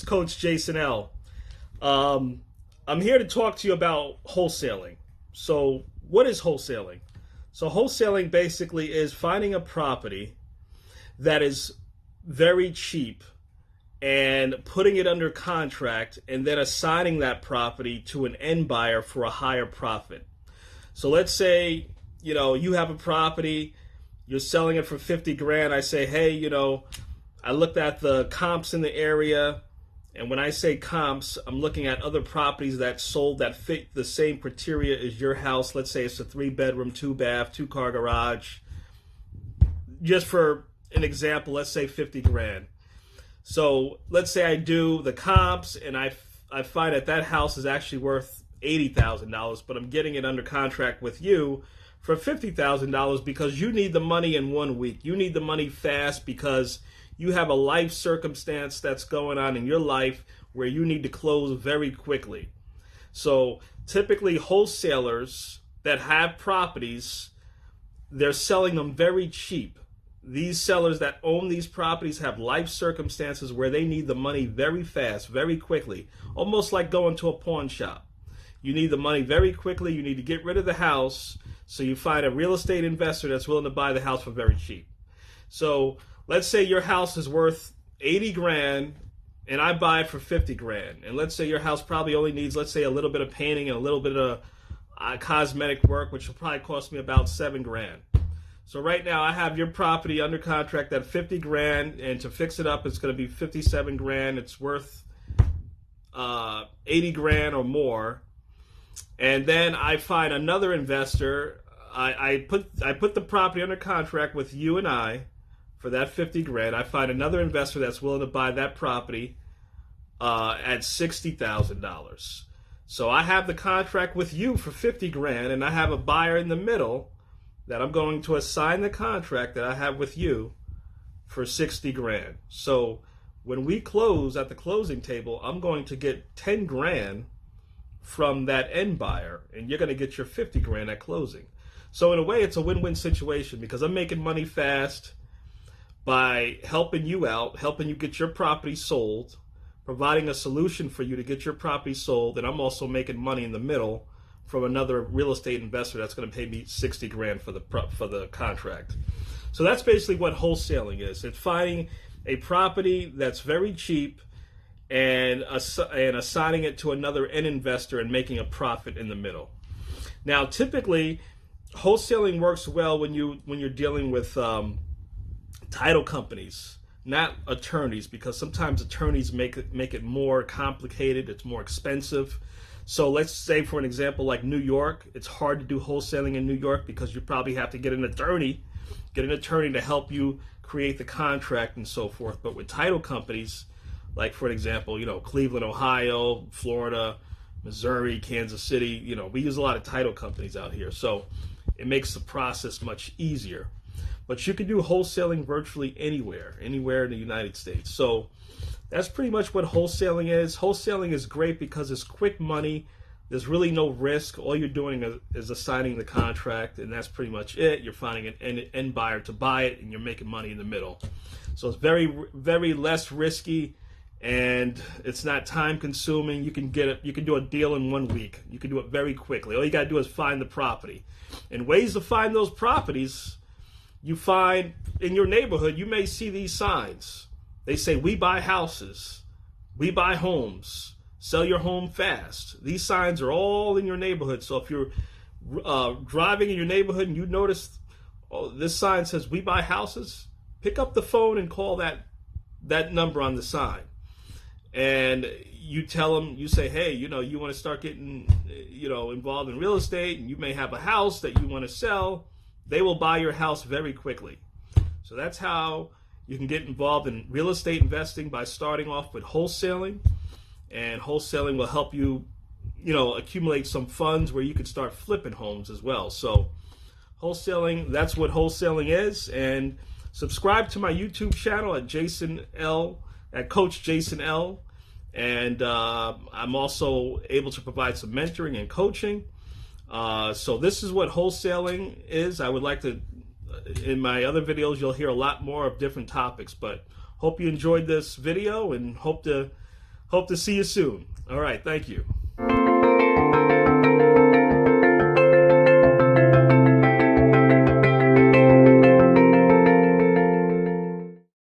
Coach Jason L. I'm here to talk to you about wholesaling. So, what is wholesaling? So, wholesaling basically is finding a property that is very cheap and putting it under contract and then assigning that property to an end buyer for a higher profit. So, let's say, you have a property, you're selling it for 50 grand. I say, hey, I looked at the comps in the area. And when I say comps, I'm looking at other properties that sold that fit the same criteria as your house. Let's say it's a 3-bedroom, 2-bath, 2-car garage. Just for an example, let's say 50 grand. So let's say I do the comps and I find that house is actually worth $80,000, but I'm getting it under contract with you for $50,000 because you need the money in 1 week. You need the money fast because you have a life circumstance that's going on in your life where you need to close very quickly. So typically wholesalers that have properties, they're selling them very cheap. These sellers that own these properties have life circumstances where they need the money very fast, very quickly, almost like going to a pawn shop. You need the money very quickly. You need to get rid of the house. So you find a real estate investor that's willing to buy the house for very cheap. So let's say your house is worth 80 grand and I buy it for 50 grand. And let's say your house probably only needs, let's say, a little bit of painting and a little bit of cosmetic work, which will probably cost me about 7 grand. So right now I have your property under contract at 50 grand, and to fix it up, it's going to be 57 grand. It's worth 80 grand or more. And then I find another investor. I put the property under contract with you and I for that 50 grand. I find another investor that's willing to buy that property at $60,000. So I have the contract with you for 50 grand, and I have a buyer in the middle that I'm going to assign the contract that I have with you for 60 grand. So when we close at the closing table, I'm going to get 10 grand from that end buyer, and you're going to get your 50 grand at closing. So in a way, it's a win-win situation because I'm making money fast by helping you out, helping you get your property sold, providing a solution for you to get your property sold, and I'm also making money in the middle from another real estate investor that's going to pay me 60 grand for the contract. So that's basically what wholesaling is. It's finding a property that's very cheap and assigning it to another end investor and making a profit in the middle. Now, typically, wholesaling works well when you're dealing with title companies, not attorneys, because sometimes attorneys make it more complicated. It's more expensive. So let's say, for an example, like New York, it's hard to do wholesaling in New York because you probably have to get an attorney to help you create the contract and so forth. But with title companies, like for example, Cleveland, Ohio, Florida, Missouri, Kansas City, we use a lot of title companies out here. So it makes the process much easier. But you can do wholesaling virtually anywhere in the United States. So that's pretty much what wholesaling is. Wholesaling is great because it's quick money. There's really no risk. All you're doing is assigning the contract, and that's pretty much it. You're finding an end buyer to buy it, and you're making money in the middle. So it's very, very less risky, and it's not time consuming. You can do a deal in 1 week. You can do it very quickly. All you got to do is find the property. And ways to find those properties, you find in your neighborhood, you may see these signs. They say, we buy houses, we buy homes, sell your home fast. These signs are all in your neighborhood. So if you're driving in your neighborhood and you notice, this sign says, we buy houses, pick up the phone and call that number on the sign. And you tell them, you say, hey, you want to start getting, involved in real estate, and you may have a house that you want to sell. They will buy your house very quickly. So that's how you can get involved in real estate investing, by starting off with wholesaling. And wholesaling will help you, accumulate some funds where you can start flipping homes as well. So wholesaling, that's what wholesaling is. And subscribe to my YouTube channel at Coach Jason L. And I'm also able to provide some mentoring and coaching. So this is what wholesaling is. I would like to, in my other videos, you'll hear a lot more of different topics, but hope you enjoyed this video and hope to Hope to see you soon. All right. Thank you.